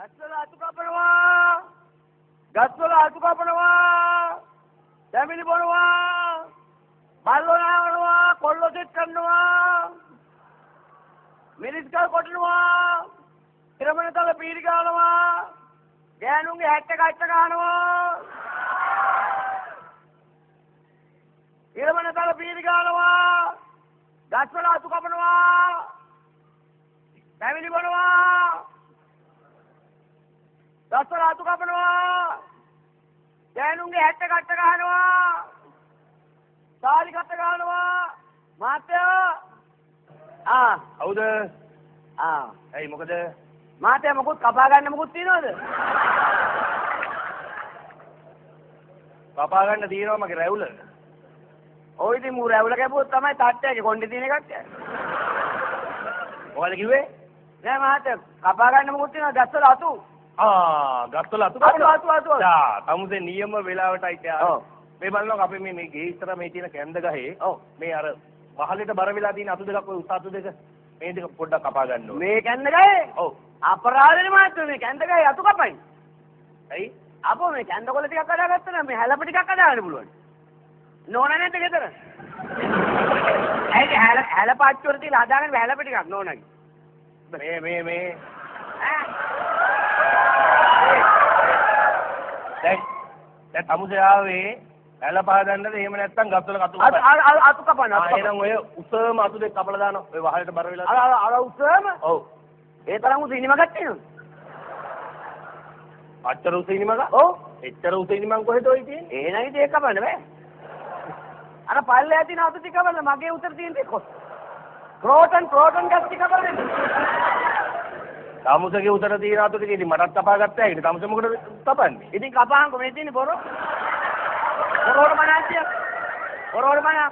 ගස්වල අතු කපනවා. ගස්වල අතු කපනවා. දැමිලි බොනවා. බල්ලෝ නාවනවා. කොල්ලෝ සෙට් කරනවා. මිරිස් කල් කොටනවා. ඉරමනතල පීරි ගන්නවා. ගෑනුන්ගේ හැට්ට කච්ච ගන්නවා. ඉරමනතල පීරි ගන්නවා. ගස්වල අතු කපනවා. දැමිලි බොනවා. ගස්වල අතු කපනවා. ගෑනුන්ගේ හැට්ට කච්ච ගන්නවා. සාලි කච්ච ගන්නවා. මාත්‍යා හවුද? ඇයි මොකද? මාතේ මොකුත් කපා ගන්න මොකුත් තියනවද? කපා ගන්න තියෙනවා මගේ රැවුල. ඔය ඉතින් මූ රැවුල කැපුවොත් තමයි තට්ටයගේ කොණ්ඩේ තියෙන එකක්. මොකද කිව්වේ? නෑ මාතේ කපා ගන්න මොකුත් තියනවද? ගස්වල අතු. ගස්වල අතු කපනවා. අතු. තමුසේ නියම වෙලාවටයි තියා. ඔව්. මේ බලනවා අපි මේ ගේ ඉස්සර මේ තියෙන කැන්ද ගහේ. ඔව්. මේ අර වහලෙට බර වෙලා තියෙන අතු දෙකක් ඔය උස අතු දෙක මේ දෙක පොඩ්ඩක් කපා ගන්න ඕනේ. මේ කැන්ද ගහේ? ඔව්. අපරාධනේ මාත්‍යා මේ කැන්ද ගහේ අතු කපයි. ඇයි? අපෝ මේ කැන්ද කොළ ටිකක් අදාගත්තා නම් මේ හැලප ටිකක් අදාගන්න පුළුවන්. නෝන නැද්ද ගෙදර? ඇයි හැල පාච්චි වල තියලා අදාගන්න හැලප ටිකක් නෝනගේ. මේ දැන් තමුසේ ආවේ ඇල පහදන්නද එහෙම නැත්නම් ගස්වල අතු කපන්න. එහෙනම් ඔය උසම අතු දෙක කපලා දානවා. ඔය වහලට බර වෙලා. අර උසම? ඔව්. ඒ තරම් උස ඉනිමක් තියෙනවද? අච්චර උස ඉනිමක? ඔව්. එච්චර උස ඉනිමක් කොහෙද ඔය තියෙන්නේ? එහෙනම් ඉතින් ඒක කපන්න බෑ. අර පල්ලෙහා තියෙන අතු ටික කපන්න මගේ උතර තියෙන ටික කොස්. ක්‍රෝටන් ගස් ටික කපන්න. තමුසේගේ උතර තියෙන අතු ටික ඉතින් මටත් කපා ගත්තා. ඒකනේ තමුසේ මොකටද කපන්නේ? ඉතින් කපාහන්කො මේ තියෙන්නේ පොරො. පොරොර මනාච්චිය. පොරොර මනා.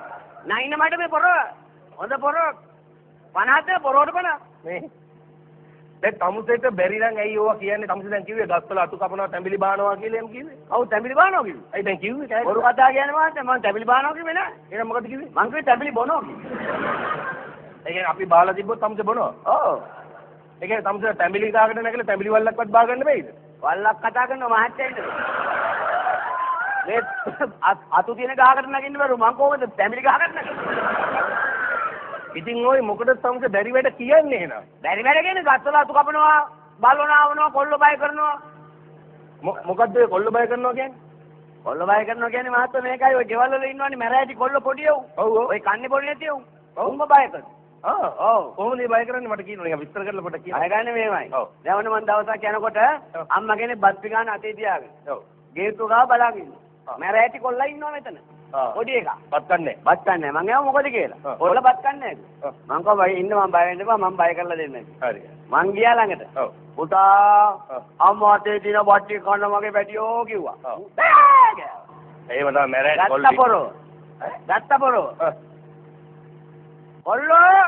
නයින මඩ මේ පොරො. හොඳ පොරො. 50 පොරොර මනා. මේ දැන් තමුසේට බැරි නම් ඇයි ඕවා කියන්නේ? තමුසේ දැන් කිව්වේ ගස්වල අතු කපනවා තැඹිලි බානවා කියලා එම් කිව්වේ. ඔව් තැඹිලි බානවා කිව්වේ. ඇයි දැන් කිව්වේ? බොරු කතා කියන්නේ මාත් මම තැඹිලි බානවා කිව්වේ නෑ. එහෙනම් මොකද කිව්වේ? මං කිව්වේ තැඹිලි බොනවා කිව්වේ. ඒ කියන්නේ අපි බාලා තිබ්බොත් තමුසේ බොනවා. ඔව්. ඒ කියන්නේ තමුසේ තැඹිලි ගාකට නැගලා තැඹිලි වල්ලක්වත් බා ගන්න බෑයිද? වල්ලක් කතා කරනවා මහත්තයා ඉන්නද? මේ අතු තියෙන ගහකට නැගින්න බැරුව මං කොහොමද තැඹිලි ගහකට නැගින්නේ? ඉතින් ඔය මොකටද තමුසේ බැරි වැඩ කියන්නේ එහෙනම්? බැරි වැඩ කියන්නේ ගස්වල අතු කපනවා, බල්ලෝ නාවනවා, කොල්ලෝ බය කරනවා. මොකද්ද ඔය කොල්ල බය කරනවා කියන්නේ? කොල්ලෝ බය කරනවා කියන්නේ මහත්තයා මේකයි ඔය ගෙවල් වල ඉන්නවනේ මැරෑටි කොල්ලෝ පොඩි උන්. ඔව් ඔව්. ඔය කන්නේ පොඩි නැති උන්. උන්ම බය කරනවා. ඔව්. කොහොමද මේ බය කරන්නේ මට කියන්න නිකන් විස්තර කරලා පොඩ්ඩක් කියන්න. අය ගන්න මේමයි. දැන් ඔන්න මම දවසක් යනකොට අම්මා කෙනෙක් බත් පිඟාන අතේ තියාගෙන. ඔව්. ගේට්ටුව ගාව බලාගෙන ඉන්නවා. මැරෑටි කොල්ලා ඉන්නවා මෙතන. පොඩි එකා. බත් කන්නේ. බත් කන්නේ. මං එහම මොකද කියලා. කොල්ල බත් කන්නේ නැහැ. මං කව බයි ඉන්න මං බය වෙන්න එපා මං බය කරලා දෙන්නම්. හරි. මං ගියා ළඟට. ඔව්. පුතා අම්මා අතේ දින බට්ටි කන්න මගේ පැටියෝ කිව්වා. එහෙම තමයි මැරෑටි කොල්ලි. ගත්ත පොරෝ. කොල්ලෝ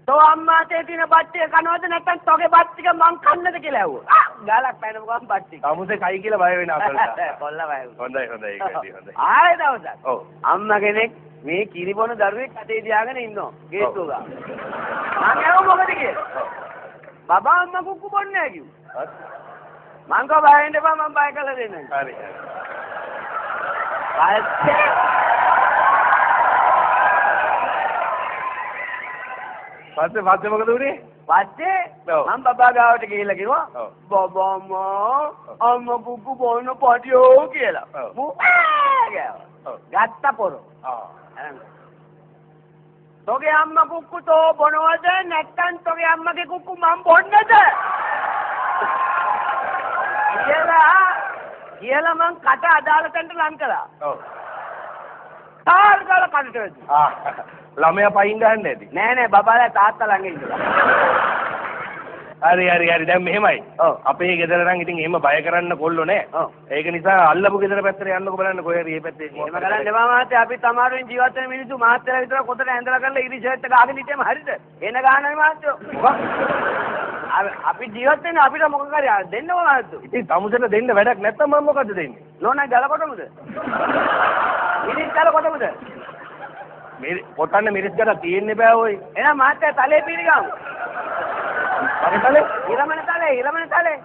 තෝ අම්මා අතේ තියෙන බට්ටිය කනවද නැත්නම් තෝගේ බත් ටික මං කන්නද කියලා ඇහුවා. ගාලක් පැනපු ගමන් බත් ටික. තමුසේ කයි කියලා බය වෙන අසලට. කොල්ලා බය වුණා. හොඳයි ඒකයි හොඳයි. ආයෙ දවසක්. ඔව්. අම්මා කෙනෙක් මේ කිරි බොන දරුවෙක් අතේ තියාගෙන ඉන්නවා. ගේට්ටුව ගාව. මං ඇහුවා මොකද කියලා. බබා අම්මා කුක්කු බොන්නේ නැහැ කිව්වා. මං කව බය වෙන්න එපා මං බය කරලා දෙන්නම්. හරි. පස්සේ මොකද උනේ? පස්සේ මම බබා ගාවට ගිහිල්ලා කිව්වා බබා අම්මා කුක්කු බොන්න පටියෝ කියලා. මූ ගත්ත පොරෝ. තෝගේ අම්මා කුක්කු තෝ බොනවද නැත්නම් තෝගේ අම්මගේ කුක්කු මම බොන්නද? කියලා මං කට අදාළ තැනට ලං කළා. ඔව්. තාල් ගාලා කඩට වැදුනා. ළමයා පයින් ගහන්නේ නැති. නෑ බබාලා තාත්තා ළඟ ඉඳලා. හරි දැන් මෙහෙමයි. අපේ ගෙදර නම් ඉතින් එහෙම බය කරන්න කොල්ලෝ නෑ. ඒක නිසා අල්ලපු ගෙදර පැත්තට යන්නකො බලන්න කොහේ හරි මේ පැත්තේ. එහෙම කරන්න එපා මහත්තයා. අපි තමාරුවෙන් ජීවත් වෙන මිනිස්සු මහත්තයලා විතර කොතන ඇඳලා කරලා ඉරි ෂර්ට් එක ගහගෙන හිටියම හරිද? එන ගානනේ මහත්තයෝ. අපි ජීවත් වෙන අපිට මොකක් හරි දෙන්න ඕන මහත්තයෝ. ඉතින් තමුසෙට දෙන්න වැඩක් නැත්තම් මම මොකද්ද දෙන්නේ? නෝනා ගලකොටමුද? මිරිස් ගලකොටමුද? මේ කොටන්න මිරිස් ගල තියෙන්න බෑ ඔය. එහෙනම් මහත්තයා තලේ පීරි ගමු. මගේ තලේ? ඉරමන තලේ.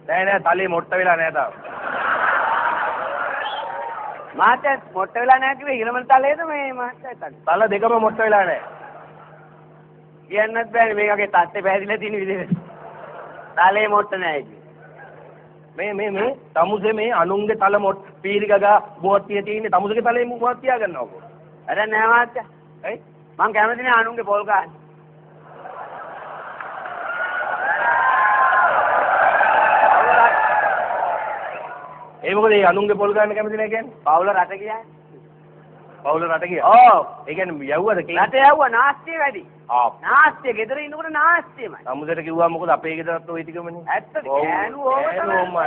නෑ තලේ මොට්ට වෙලා නෑ තාම. මාත්‍යා මොට්ට වෙලා නැහැ කිව්වේ ඉරමල් තලයේද මේ මාත්‍යා තලේ? තල දෙකම මොට්ට වෙලා නෑ. කියන්නත් බෑනේ මේකගේ තත්ත්වය පැහැදිලා තියෙන විදිහට. තලේ මොට්ට නැහැ කිව්වේ. මේ තමුසේ මේ අනුන්ගේ තල මොට් පීරිගගා මුවත්තිය තියෙන්නේ තමුසේගේ තලේ මුවත් තියා ගන්නවකෝ. අර නෑ මාත්‍යා. ඇයි? මං කැමති නෑ අනුන්ගේ පොල් ගන්න. ඒ මොකද ඒ අනුන්ගේ පොල් ගන්න කැමති නෑ කියන්නේ? පවුල රට කියන්නේ. පවුල රට කියලා. ඔව්. ඒ කියන්නේ යවුවද කියන්නේ? රට යවුවා නාස්තිය වැඩි. නාස්තිය ගෙදර ඉන්නකොට නාස්තියමයි. තමුසේට කිව්වා මොකද අපේ ගෙදරත් ওই ටිකමනේ. ඇත්තද? ගෑනු ඕමයි.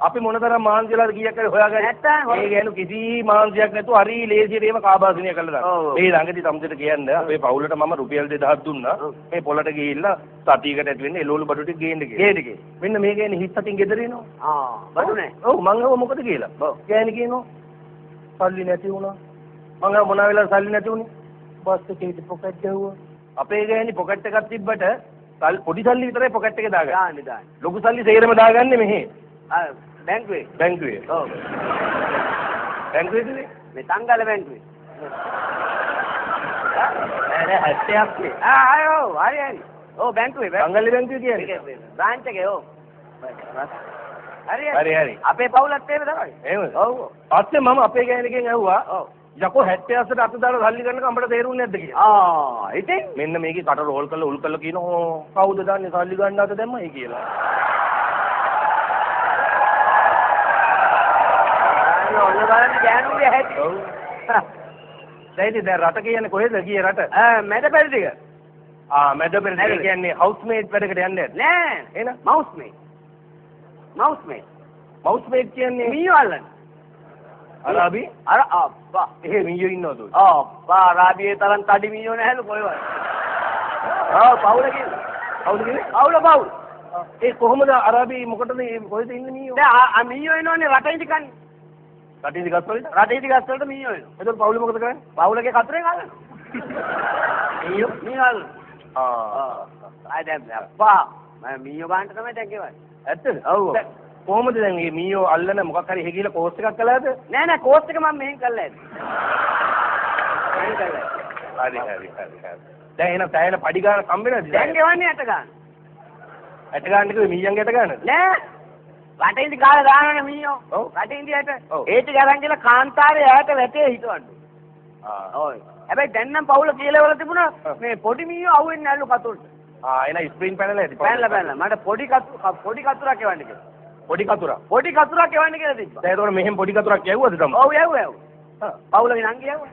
අපි මොනතරම් මාන්සියලාද කීයක් හරි හොයාගන්න. නැත්තම් මේ ගෑනු කිසි මාන්සියක් නැතුව හරි ලේසියට ඒව කාබාසිනිය කළා දාන්න. මේ ළඟදී තමුසේට කියන්නේ අපේ පවුලට මම රුපියල් 2000ක් දුන්නා. මේ පොලට ගිහිල්ලා සතියකට ඇති වෙන්නේ එළවලු බඩු ටික ගේන්න කියලා. මෙන්න මේ ගෑනේ හිස් අතින් ගෙදර එනවා. බඩු නැහැ. ඔව් මං අහුව මොකද කියලා. ගෑණි කියනවා සල්ලි නැති වුණා. මං අහුව මොන වෙලාවද සල්ලි නැති වුනේ? බස් එකේ පොකට් ගැහුවා. අපේ ගෑණි පොකට් එකක් තිබ්බට පොඩි සල්ලි විතරයි පොකට් එකේ දාගන්නේ. දාන්නේ. ලොකු සල්ලි සේරම දාගන්නේ මෙහෙ. බැංකුවේ. බැංකුවේ. ඔව්. බැංකුවේදී මේ තංගල බැංකුවේ. නෑ 70ක් නේ. ඔව් හරි. ඔව් බැංකුවේ. තංගල්ලි බැංකුවේ කියන්නේ. බ්‍රාන්ච් එකේ ඔව්. හරි. අපේ පවුලත් එහෙම තමයි. එහෙමද? ඔව්. පස්සේ මම අපේ ගෑණිකෙන් ඇහුවා ඔව්. යකෝ 78ට අත දාලා සල්ලි ගන්න කම්බට තේරුන්නේ නැද්ද කියලා. ඉතින් මෙන්න මේකේ කට රෝල් කරලා උල් කරලා කියනවා කවුද දන්නේ සල්ලි ගන්න අත දැම්මයි කියලා. ඔන්න බලන්න ගෑනුගේ හැටි. ඔව්. දැන් රට කියන්නේ කොහෙද ගියේ රට? මැද පෙරදිග. මැද පෙරදිග කියන්නේ හවුස්මේට් වැඩකට යන්නේ නෑ. එහෙනම් මවුස්මේට්. මවුස්මේට් කියන්නේ මීයෝ අල්ලන්න. අරාබි? අර අබ්බා. එහෙ මීයෝ ඉන්නවද? අබ්බා අරාබියේ තරම් තඩි මීයෝ නැහැලු කොහෙවත්. පවුල කියන්නේ. කවුද කියන්නේ? පවුල. ඒ කොහොමද අරාබි මොකටද කොහෙද ඉන්නේ මීයෝ? දැන් මීයෝ එනෝනේ රටින්දි කන්නේ. රටින්දි ගස් වලට? රටින්දි ගස් වලට මීයෝ එනවා. එතකොට පවුල මොකද කරන්නේ? පවුලගේ කතරෙන් අල්ලනවා. මීයෝ අල්ලනවා. ආ දැන් අප්පා මම මීයෝ ගන්නට තමයි දැන් ගෙවන්නේ. ඇත්තද? ඔව්. කොහොමද දැන් මේ මීයෝ අල්ලන මොකක් හරි එහෙ ගිහලා කෝස් එකක් කළාද? නෑ කෝස් එක මම මෙහෙන් කළා ඇති. හරි. දැන් එහෙනම් තැයන පඩි ගන්න කම් වෙනවද? දැන් ගෙවන්නේ 8 ගන්න. 8 ගන්න කිව්වේ මීයන්ගේ 8 ගන්නද? නෑ. රටින්දි කාලා දානවනේ මීයෝ. ඔව්. රටින්දි 8. ඔව්. ඒ ටික අරන් ගිහලා කාන්තාරේ ඈත වැටේ හිටවන්න. ඔව්. හැබැයි දැන් නම් පවුල කියලා වල තිබුණා මේ පොඩි මීයෝ අහුවෙන්නේ නැල්ලු කතුරට. එහෙනම් ස්ප්‍රින් පැනලා ඇති. පැනලා මට පොඩි කතුරක් එවන්න කියලා. පොඩි කතුරක්. පොඩි කතුරක් එවන්න කියලා තිබ්බා. දැන් ඒතකොට මෙහෙම පොඩි කතුරක් යවුවද තමයි? ඔව් යවුවා. පවුලගේ නංගි යවුවා.